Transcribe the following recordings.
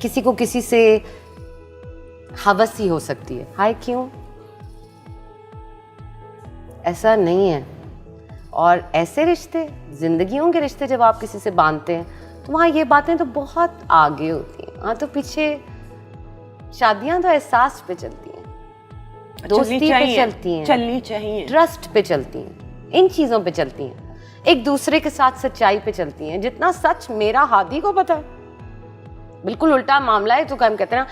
किसी को किसी से हवस ही हो सकती है, हाय क्यों, ऐसा नहीं है। और ऐसे रिश्ते, जिंदगियों के रिश्ते जब आप किसी से बांधते हैं तो वहाँ ये बातें तो बहुत आगे होती हैं। हाँ, तो पीछे शादियाँ तो एहसास पे चलती हैं, दोस्ती पे चलती हैं, चलनी चाहिए, ट्रस्ट पे चलती हैं, इन चीज़ों पे चलती हैं, एक दूसरे के साथ सच्चाई पे चलती हैं। जितना सच मेरा हादी को पता है, बिल्कुल उल्टा मामला है। तो हम कहते हैं ना,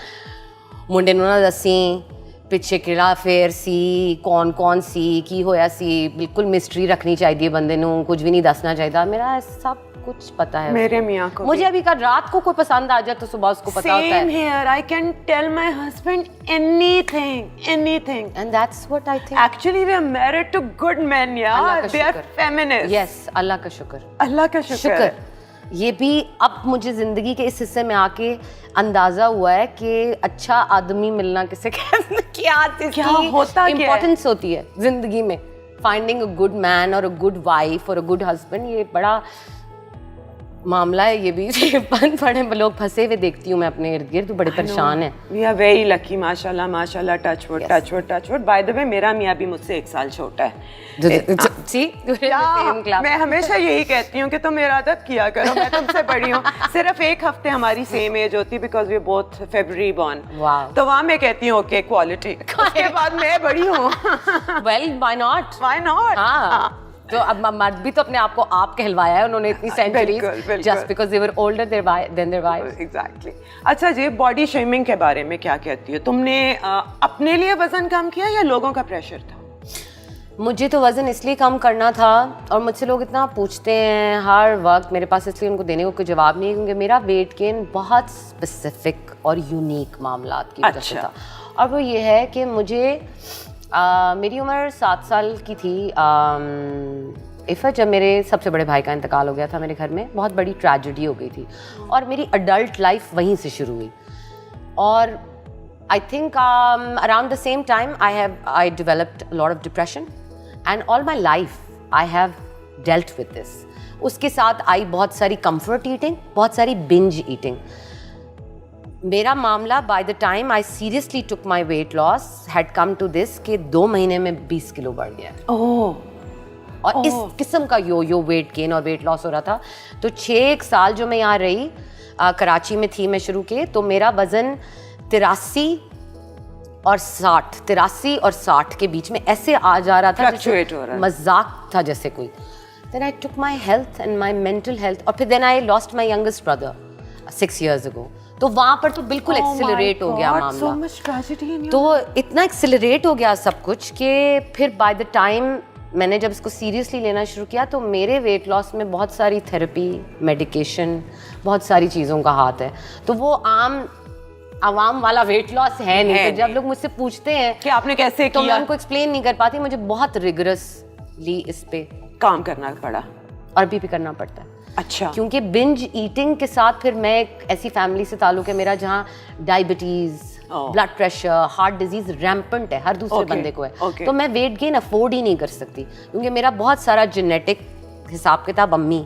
मुंडे नूं ना दसी पिछे किड़ा फेर सी, कौन कौन सी की होया सी, बिल्कुल मिस्ट्री रखनी चाहिए बंदे नूं, कुछ भी नहीं दसना चाहिए। मेरा सब कुछ पता है मेरे मियाँ को। मुझे अभी कल रात को कोई पसंद आ जाए तो सुबह उसको पता होता है। Same here. I can tell my husband anything, anything. And that's what I think. Actually, we are married to good men, yeah. They are feminists. Yes, अल्लाह का शुक्र। अल्लाह का शुक्र। ये भी अब मुझे जिंदगी के इस हिस्से में आके अंदाजा हुआ है कि अच्छा आदमी मिलना किसे क्या होता है, इम्पोर्टेंस होती है जिंदगी में। फाइंडिंग अ गुड मैन और अ गुड वाइफ और अ गुड हस्बैंड, ये बड़ा मामला है। ये भी बड़े लोग फंसे हुए देखती हूँ मैं अपने इर्द गिर्द, बड़े परेशान हैं। वी आर वेरी लकी, माशाल्लाह माशाल्लाह, touch wood touch wood touch wood. By the way, मेरा मियाँ भी मुझसे 1 साल छोटा है। मैं हमेशा यही कहती हूँ कि तुम मेरा अदब किया करो, मैं तुमसे बड़ी हूँ। सिर्फ 1 हफ्ते हमारी सेम एज होती है, because we both February born. तो वहाँ मैं कहती हूँ ओके इक्वालिटी, उसके बाद मैं बड़ी हूँ। Well why not, why not. हाँ, तो अब मर्द भी तो अपने आप को आप कहलवाया है उन्होंने इतनी centuries, just because they were older than their wives. Exactly. अच्छा जी, बॉडी शेमिंग के बारे में क्या कहती हो? तुमने अपने लिए वजन कम किया या लोगों का प्रेशर था? मुझे तो वज़न इसलिए कम करना था, और मुझसे लोग इतना पूछते हैं हर वक्त, मेरे पास इसलिए उनको देने को कोई जवाब नहीं है, क्योंकि मेरा वेट गेन बहुत स्पेसिफिक और यूनिक मामलात की वजह से था। और वो ये है कि मुझे मेरी उम्र 7 साल की थी जब मेरे सबसे बड़े भाई का इंतकाल हो गया था। मेरे घर में बहुत बड़ी ट्रेजेडी हो गई थी, और मेरी अडल्ट लाइफ वहीं से शुरू हुई। और I think around the same time I developed a lot of depression, and all my life I have dealt with this. उसके साथ आई बहुत सारी कंफर्ट ईटिंग, बहुत सारी बिंज ईटिंग। मेरा मामला by the time I seriously took my weight loss had come to this कि 2 महीने में 20 किलो बढ़ गया। और इस किस्म का यो वेट गेन और वेट लॉस हो रहा था। तो 6 साल जो मैं यहाँ रही, कराची में थी मैं शुरू के, तो मेरा वज़न 83 और 60 के बीच में ऐसे आ जा रहा था, मजाक था जैसे कोई। Then I took my health and my mental health, और फिर then I lost my youngest brother 6 years ago। तो वहाँ पर तो बिल्कुल एक्सिलरेट हो गया मामला। तो इतना एक्सिलरेट हो गया सब कुछ कि फिर बाय द टाइम मैंने जब इसको सीरियसली लेना शुरू किया, तो मेरे वेट लॉस में बहुत सारी थेरेपी, मेडिकेशन, बहुत सारी चीज़ों का हाथ है। तो वो आवाम वाला वेट लॉस है नहीं। तो जब लोग मुझसे पूछते हैं कि आपने कैसे किया, तो मैं उनको एक्सप्लेन नहीं कर पाती। मुझे बहुत रिगरसली इस पे काम करना पड़ा, और भी करना पड़ता है। अच्छा। क्योंकि बिंज ईटिंग के साथ फिर मैं एक ऐसी फैमिली से ताल्लुक है मेरा जहाँ diabetes, blood pressure, heart disease rampant है, हर दूसरे बंदे को है। तो मैं वेट गेन अफोर्ड ही नहीं कर सकती, क्योंकि मेरा बहुत सारा जेनेटिक हिसाब किताब अम्मी।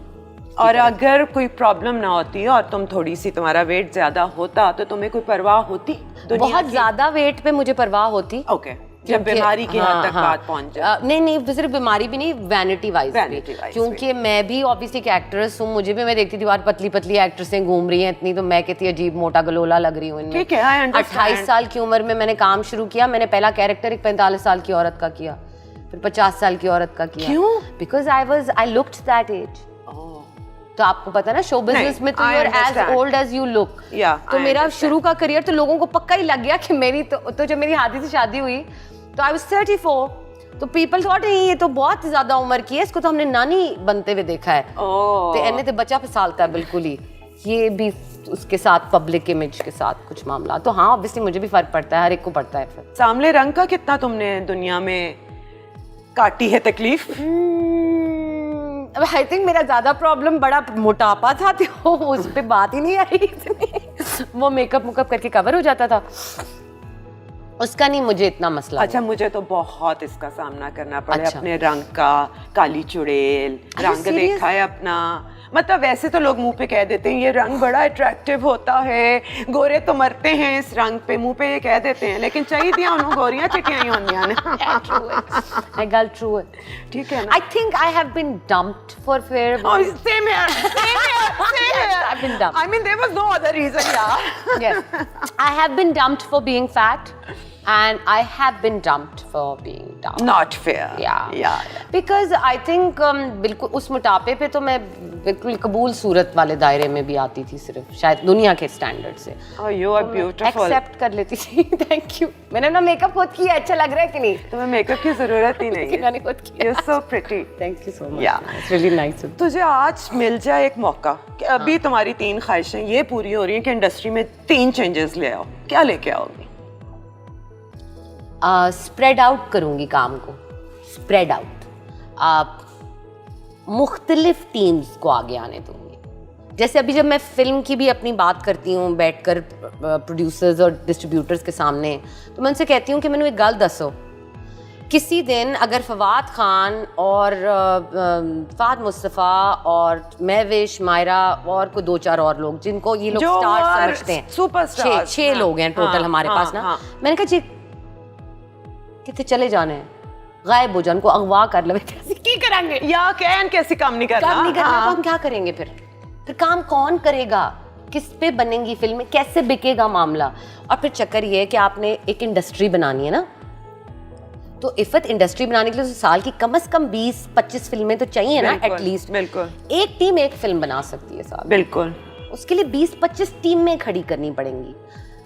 और अगर कोई प्रॉब्लम ना होती और तुम थोड़ी सी, तुम्हारा वेट ज्यादा होता, तो तुम्हें कोई परवाह होती? बहुत ज्यादा वेट पे मुझे परवाह होती। ओके। जब बीमारी की हद तक बात पहुंच जाए। नहीं, सिर्फ बीमारी भी नहीं, वैनिटी वाइज भी। क्योंकि मैं भी ऑब्वियसली एक एक्ट्रेस हूँ, मुझे भी, मैं देखती थी बार पतली पतली एक्ट्रेसें घूम रही हैं इतनी, तो मैं कहती अजीब मोटा गलोला लग रही हूँ इनमें। ठीक है, 28 साल की उम्र में मैंने काम शुरू किया। मैंने पहला कैरेक्टर एक 45 साल की औरत का किया, फिर 50 साल की औरत का किया। क्यों? Because I looked that age. तो आपको पता ना, शो बिजनेस में तो you are as old as you look. तो मेरा शुरू का करियर तो लोगों को पक्का ही लग गया कि मेरी तो जब मेरी हादी से शादी हुई तो आई वाज 34, तो पीपल थॉट ये तो बहुत ज्यादा उम्र की है, इसको तो हमने नानी बनते हुए देखा है। तो एने तो बच्चा फिसालता है बिल्कुल ही। ये भी उसके साथ पब्लिक इमेज के साथ कुछ मामला। तो हाँ, ऑब्वियसली मुझे भी फर्क पड़ता है, हर एक को पड़ता है। फिर सांवले रंग का कितना तुमने दुनिया में काटी है तकलीफ? आई थिंक मेरा ज्यादा प्रॉब्लम बड़ा मोटापा था, तो उस पे बात ही नहीं आई इतनी। वो मेकअप करके कवर हो जाता था, उसका नहीं मुझे इतना मसला। अच्छा, मुझे तो बहुत इसका सामना करना पड़ा। अपने रंग का, काली चुड़ैल रंग देखा है अपना, मतलब वैसे तो लोग मुंह पे कह देते हैं ये रंग बड़ा अट्रैक्टिव होता है, गोरे तो मरते हैं इस रंग पे, मुंह पे ये कह देते हैं, लेकिन चाहिए उन्होंने गोरियां चिटियां होनियां ने। I got true it. ठीक है ना? I think I have been dumped for fair. Oh, same here. I've been dumped. I mean, there was no other reason, yeah. Yes. I have been dumped for being fat, and I have been dumped for being dumb. Not fair. Yeah. Because I think बिल्कुल उस मोटापे पे तो मैं बिल्कुल कबूल सूरत वाले दायरे में भी आती थी, सिर्फ शायद दुनिया के स्टैंडर्ड से। Oh, you are beautiful. Accept कर लेती थी। Thank you. मैंने अपना मेकअप खुद किया, अच्छा लग रहा है कि नहीं? तुम्हें मेकअप की जरूरत ही नहीं है। मैंने खुद किया। You're so pretty. Thank you so much. Yeah. It's really nice. तुझे आज मिल जाए एक मौका कि अभी तुम्हारी 3 ख्वाहिशें ये पूरी हो रही हैं कि इंडस्ट्री में 3 चेंजेस ले आओ, क्या लेके आओगी? स्प्रेड आउट करूँगी काम को, स्प्रेड आउट, मुख्तलिफ टीम्स को आगे आने दूँगी। जैसे अभी जब मैं फिल्म की भी अपनी बात करती हूँ बैठकर प्रोड्यूसर्स और डिस्ट्रीब्यूटर्स के सामने, तो मैं उनसे कहती हूँ कि मैंने एक गल दसो, किसी दिन अगर फवाद खान और फहद मुस्तफ़ा और महविश, मायरा और कोई 2-4 और लोग जिनको ये लोग स्टार समझते हैं, सुपरस्टार 6 लोग हैं टोटल हमारे पास ना, मैंने कहा जी कितने चले जाने हैं, गायब हो जाने को अगवा कर लो, की करेंगे या कैसे काम नहीं करना, तो हम क्या करेंगे फिर काम कौन करेगा, किस पे बनेंगी फिल्में, कैसे बिकेगा मामला। और फिर चक्कर ये है कि आपने एक इंडस्ट्री बनानी है ना, तो इफ़त इंडस्ट्री बनाने के लिए तो साल की कम से कम 20-25 फिल्में तो चाहिए ना एटलीस्ट। बिल्कुल। एक टीम एक फिल्म बना सकती है साल, बिल्कुल, उसके लिए 20-25 टीम में खड़ी करनी पड़ेंगी।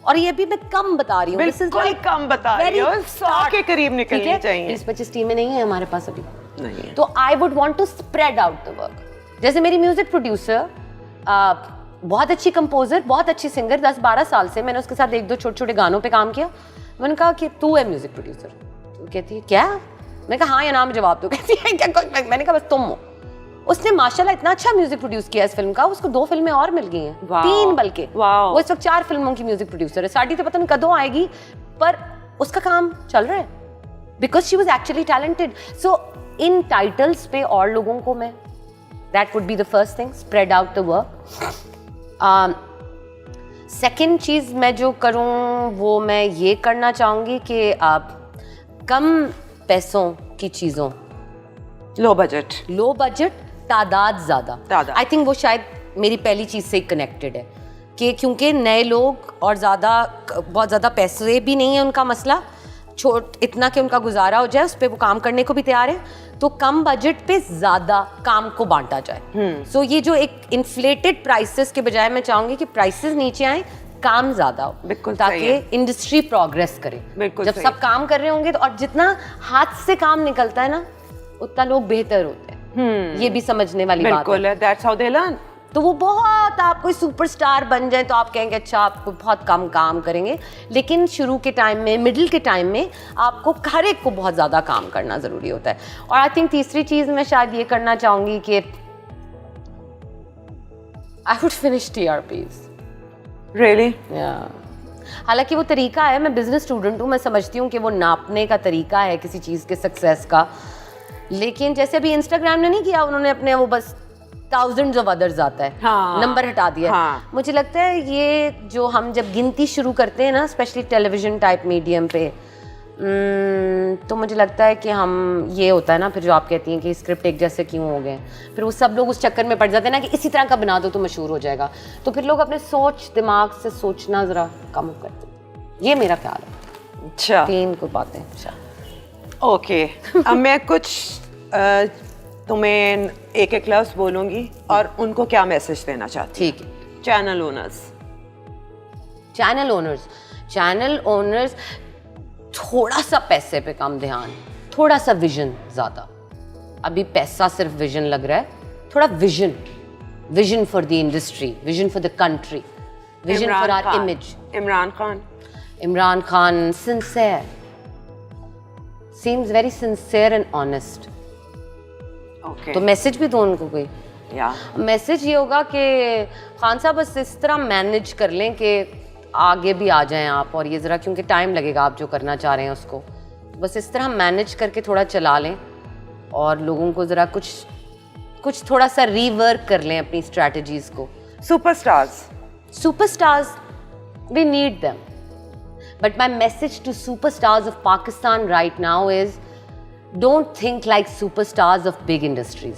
और ये भी मैं कम बता रही हूँ, बिल्कुल कम बता रही हूँ, 100 के करीब निकलनी चाहिए। 20-25 टीमें नहीं है हमारे पास अभी, नहीं है। तो I would want to spread out the work. जैसे मेरी म्यूजिक प्रोड्यूसर बहुत अच्छी कंपोजर, बहुत अच्छी सिंगर, 10-12 साल से मैंने उसके साथ 1-2 छोटे-छोटे गानों पे काम किया। मैंने कहा कि तू है म्यूजिक प्रोड्यूसर, तो कहती है क्या? मैंने कहा हाँ या ना में जवाब दो। कहती है क्या? मैंने कहा बस तुम हो। उसने माशाल्लाह इतना अच्छा म्यूजिक प्रोड्यूस किया इस फिल्म का, उसको 2 फिल्में और मिल गई हैं, 3 बल्कि। वो इस वक्त 4 फिल्मों की म्यूजिक प्रोड्यूसर है। साड़ी तो पता नहीं कदों आएगी, पर उसका काम चल रहा है because she was actually talented. So in titles पे और लोगों को मैं, that would be the first thing, spread out the work. Second चीज़ मैं जो करूँ वो मैं ये करना चाहूँगी कि आप कम पैसों की चीज़ों, लो बजट तादाद ज़्यादा। आई थिंक वो शायद मेरी पहली चीज़ से कनेक्टेड है कि क्योंकि नए लोग और बहुत ज़्यादा पैसे भी नहीं है उनका मसला, इतना कि उनका गुजारा हो जाए, उस पर वो काम करने को भी तैयार है, तो कम बजट पे ज़्यादा काम को बांटा जाए। सो ये जो एक इन्फ्लेटेड प्राइसेस के बजाय मैं चाहूँगी कि प्राइसेस नीचे आए, काम ज़्यादा हो, बिल्कुल, ताकि इंडस्ट्री प्रोग्रेस करे। जब सब काम कर रहे होंगे तो, और जितना हाथ से काम निकलता है ना उतना लोग बेहतर होते हैं। ये भी समझने वाली बात है। That's how they learn. तो वो बहुत, आप कोई सुपरस्टार बन जाए तो आप कहेंगे अच्छा आप बहुत कम काम करेंगे, लेकिन शुरू के टाइम में, मिडिल के टाइम में आपको हर एक को बहुत ज़्यादा काम करना ज़रूरी होता है। और आई थिंक तीसरी चीज़ मैं शायद ये करना चाहूँगी कि I would finish TRPs। Really? हालांकि वो तरीका है, मैं बिजनेस स्टूडेंट हूँ, मैं समझती हूँ कि वो नापने का तरीका है किसी चीज़ के सक्सेस का, लेकिन जैसे अभी इंस्टाग्राम ने नहीं किया, उन्होंने अपने वो बस thousands of others आता है, नंबर हटा दिया। मुझे लगता है ये जो हम जब गिनती शुरू करते हैं ना, स्पेशली टेलीविजन टाइप मीडियम पे, तो मुझे लगता है कि हम, ये होता है ना फिर जो आप कहती हैं कि स्क्रिप्ट एक जैसे क्यों हो गए, फिर वो सब लोग उस चक्कर में पड़ जाते हैं ना कि इसी तरह का बना दो तो मशहूर हो जाएगा, तो फिर लोग अपने दिमाग से सोचना ज़रा कम करते हैं। ये मेरा ख्याल है। अच्छा, 3 को बातें। ओके, अब मैं कुछ तुम्हें एक लफ्ज़ बोलूँगी और उनको क्या मैसेज देना चाहती। ठीक है। चैनल ओनर्स थोड़ा सा पैसे पे कम ध्यान, थोड़ा सा विजन ज़्यादा। अभी पैसा सिर्फ विजन लग रहा है, थोड़ा vision for the industry, vision for the country, vision for our image. Imran Khan sincere, seems very sincere and honest. Okay. तो मैसेज भी दो उनको कोई। मैसेज ये होगा कि खान साहब बस इस तरह मैनेज कर लें कि आगे भी आ जाएं आप, और ये ज़रा क्योंकि टाइम लगेगा आप जो करना चाह रहे हैं उसको, बस इस तरह मैनेज करके थोड़ा चला लें और लोगों को ज़रा कुछ कुछ थोड़ा सा रीवर्क कर लें अपनी स्ट्रैटेजीज को. Superstars, we need them. But my message to superstars of Pakistan right now is, don't think like superstars of big industries.